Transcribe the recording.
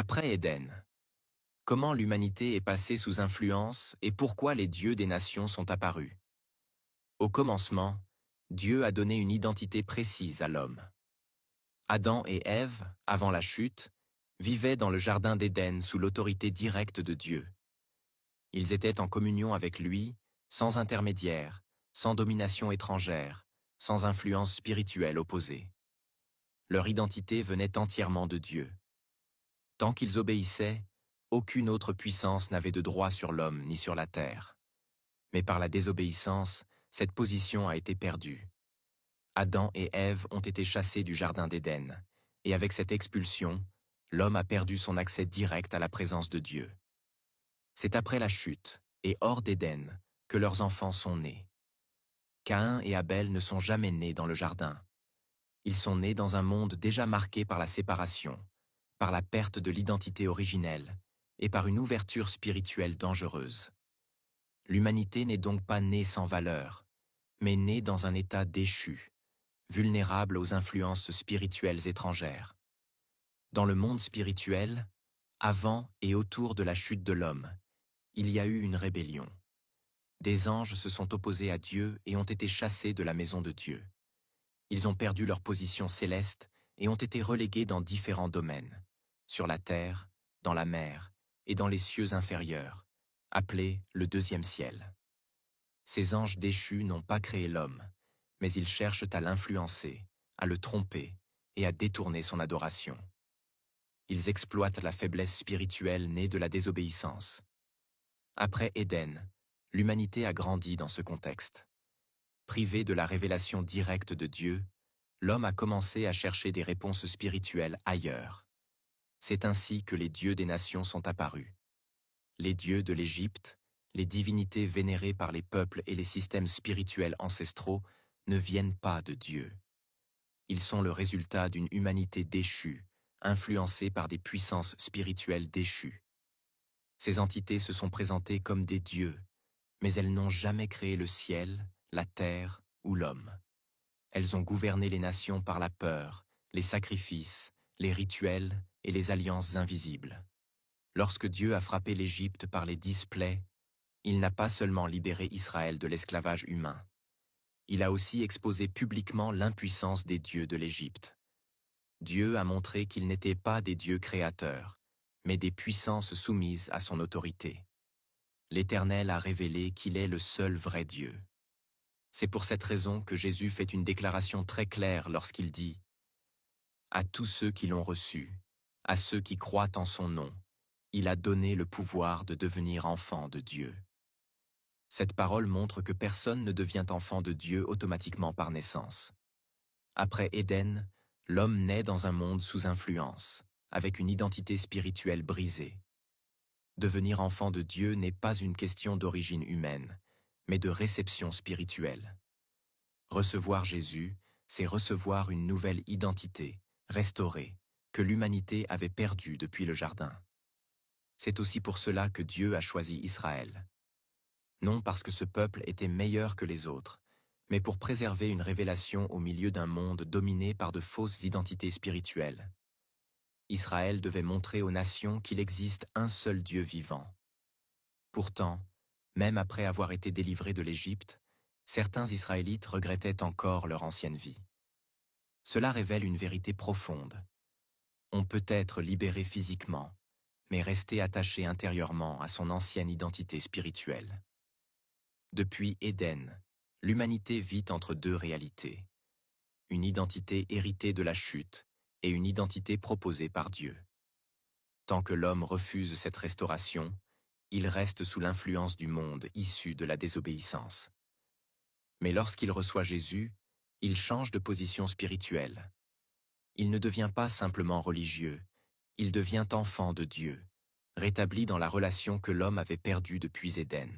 Après Éden, comment l'humanité est passée sous influence et pourquoi les dieux des nations sont apparus? Au commencement, Dieu a donné une identité précise à l'homme. Adam et Ève, avant la chute, vivaient dans le jardin d'Éden sous l'autorité directe de Dieu. Ils étaient en communion avec lui, sans intermédiaire, sans domination étrangère, sans influence spirituelle opposée. Leur identité venait entièrement de Dieu. Tant qu'ils obéissaient, aucune autre puissance n'avait de droit sur l'homme ni sur la terre. Mais par la désobéissance, cette position a été perdue. Adam et Ève ont été chassés du jardin d'Éden, et avec cette expulsion, l'homme a perdu son accès direct à la présence de Dieu. C'est après la chute, et hors d'Éden, que leurs enfants sont nés. Caïn et Abel ne sont jamais nés dans le jardin. Ils sont nés dans un monde déjà marqué par la séparation, par la perte de l'identité originelle et par une ouverture spirituelle dangereuse. L'humanité n'est donc pas née sans valeur, mais née dans un état déchu, vulnérable aux influences spirituelles étrangères. Dans le monde spirituel, avant et autour de la chute de l'homme, il y a eu une rébellion. Des anges se sont opposés à Dieu et ont été chassés de la maison de Dieu. Ils ont perdu leur position céleste et ont été relégués dans différents domaines, sur la terre, dans la mer et dans les cieux inférieurs, appelés le deuxième ciel. Ces anges déchus n'ont pas créé l'homme, mais ils cherchent à l'influencer, à le tromper et à détourner son adoration. Ils exploitent la faiblesse spirituelle née de la désobéissance. Après Éden, l'humanité a grandi dans ce contexte. Privé de la révélation directe de Dieu, l'homme a commencé à chercher des réponses spirituelles ailleurs. C'est ainsi que les dieux des nations sont apparus. Les dieux de l'Égypte, les divinités vénérées par les peuples et les systèmes spirituels ancestraux ne viennent pas de Dieu. Ils sont le résultat d'une humanité déchue, influencée par des puissances spirituelles déchues. Ces entités se sont présentées comme des dieux, mais elles n'ont jamais créé le ciel, la terre ou l'homme. Elles ont gouverné les nations par la peur, les sacrifices, les rituels et les alliances invisibles. Lorsque Dieu a frappé l'Égypte par les 10 plaies, il n'a pas seulement libéré Israël de l'esclavage humain. Il a aussi exposé publiquement l'impuissance des dieux de l'Égypte. Dieu a montré qu'ils n'étaient pas des dieux créateurs, mais des puissances soumises à son autorité. L'Éternel a révélé qu'il est le seul vrai Dieu. C'est pour cette raison que Jésus fait une déclaration très claire lorsqu'il dit « À tous ceux qui l'ont reçu, à ceux qui croient en son nom, il a donné le pouvoir de devenir enfants de Dieu. » Cette parole montre que personne ne devient enfant de Dieu automatiquement par naissance. Après Éden, l'homme naît dans un monde sous influence, avec une identité spirituelle brisée. Devenir enfant de Dieu n'est pas une question d'origine humaine, mais de réception spirituelle. Recevoir Jésus, c'est recevoir une nouvelle identité, restaurée, que l'humanité avait perdue depuis le jardin. C'est aussi pour cela que Dieu a choisi Israël. Non parce que ce peuple était meilleur que les autres, mais pour préserver une révélation au milieu d'un monde dominé par de fausses identités spirituelles. Israël devait montrer aux nations qu'il existe un seul Dieu vivant. Pourtant, même après avoir été délivrés de l'Égypte, certains Israélites regrettaient encore leur ancienne vie. Cela révèle une vérité profonde. On peut être libéré physiquement, mais rester attaché intérieurement à son ancienne identité spirituelle. Depuis Éden, l'humanité vit entre deux réalités. Une identité héritée de la chute et une identité proposée par Dieu. Tant que l'homme refuse cette restauration, il reste sous l'influence du monde issu de la désobéissance. Mais lorsqu'il reçoit Jésus, il change de position spirituelle. Il ne devient pas simplement religieux, il devient enfant de Dieu, rétabli dans la relation que l'homme avait perdue depuis Éden.